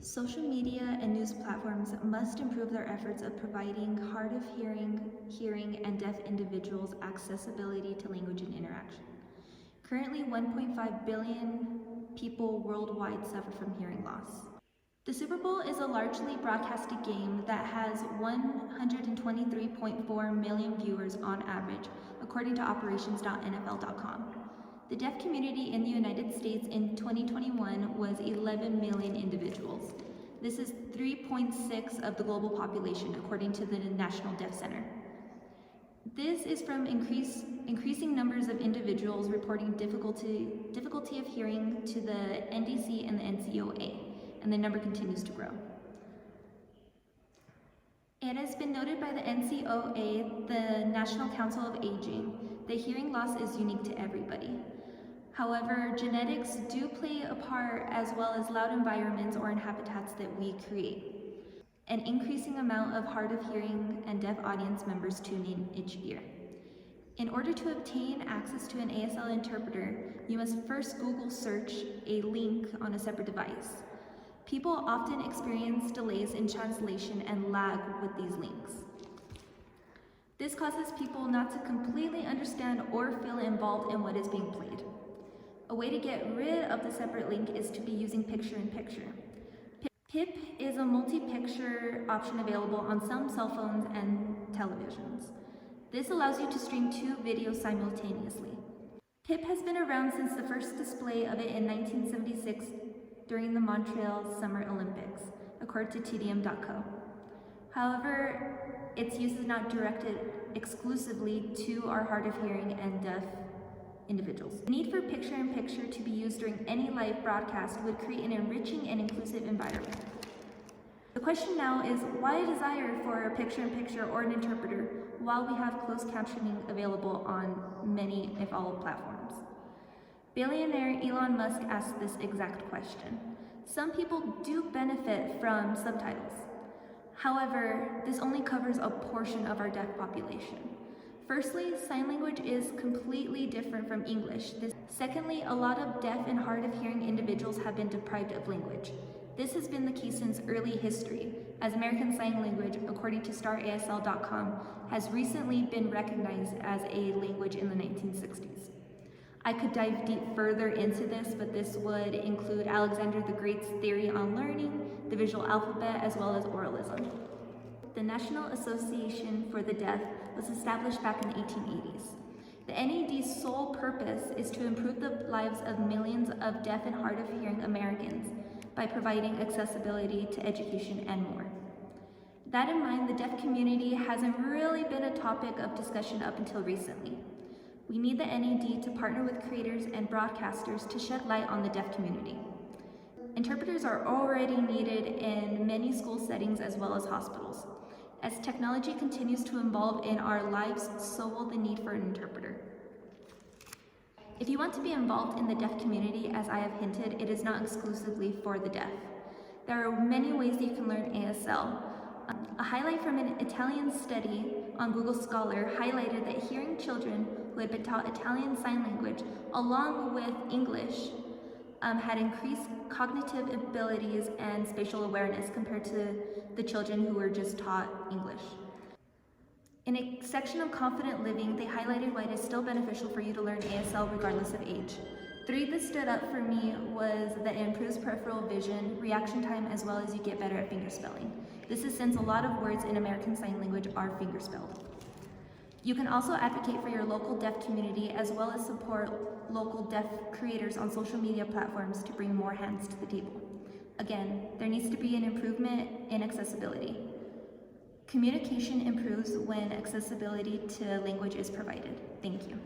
Social media and news platforms must improve their efforts of providing hard of hearing, and deaf individuals accessibility to language and interaction. Currently, 1.5 billion people worldwide suffer from hearing loss. The Super Bowl is a largely broadcasted game that has 123.4 million viewers on average, according to operations.nfl.com. The deaf community in the United States in 2021 was 11 million individuals. This is 3.6% of the global population, according to the National Deaf Center. This is from increasing numbers of individuals reporting difficulty of hearing to the NDC and the NCOA, and the number continues to grow. It has been noted by the NCOA, the National Council of Aging, that hearing loss is unique to everybody. However, genetics do play a part, as well as loud environments or in habitats that we create. An increasing amount of hard of hearing and deaf audience members tune in each year. In order to obtain access to an ASL interpreter, you must first Google search a link on a separate device. People often experience delays in translation and lag with these links. This causes people not to completely understand or feel involved in what is being played. A way to get rid of the separate link is to be using picture-in-picture. PIP is a multi-picture option available on some cell phones and televisions. This allows you to stream two videos simultaneously. PIP has been around since the first display of it in 1976 during the Montreal Summer Olympics, according to TDM.co. However, its use is not directed exclusively to our hard of hearing and deaf individuals. The need for picture-in-picture to be used during any live broadcast would create an enriching and inclusive environment. The question now is, why a desire for a picture-in-picture or an interpreter while we have closed captioning available on many, if all, platforms? Billionaire Elon Musk asked this exact question. Some people do benefit from subtitles. However, this only covers a portion of our deaf population. Firstly, sign language is completely different from English. Secondly, a lot of deaf and hard of hearing individuals have been deprived of language. This has been the case since early history, as American Sign Language, according to StarASL.com, has recently been recognized as a language in the 1960s. I could dive deep further into this, but this would include Alexander the Great's theory on learning, the visual alphabet, as well as oralism. The National Association for the Deaf was established back in the 1880s. The NAD's sole purpose is to improve the lives of millions of deaf and hard of hearing Americans by providing accessibility to education and more. That in mind, the deaf community hasn't really been a topic of discussion up until recently. We need the NAD to partner with creators and broadcasters to shed light on the deaf community. Interpreters are already needed in many school settings as well as hospitals. As technology continues to evolve in our lives, so will the need for an interpreter. If you want to be involved in the deaf community, as I have hinted, it is not exclusively for the deaf. There are many ways that you can learn ASL. A highlight from an Italian study on Google Scholar highlighted that hearing children who had been taught Italian Sign Language along with English had increased cognitive abilities and spatial awareness compared to the children who were just taught English. In a section of Confident Living, they highlighted why it is still beneficial for you to learn ASL regardless of age. 3 that stood up for me was that it improves peripheral vision, reaction time, as well as you get better at fingerspelling. This is since a lot of words in American Sign Language are fingerspelled. You can also advocate for your local deaf community as well as support local deaf creators on social media platforms to bring more hands to the table. Again, there needs to be an improvement in accessibility. Communication improves when accessibility to language is provided. Thank you.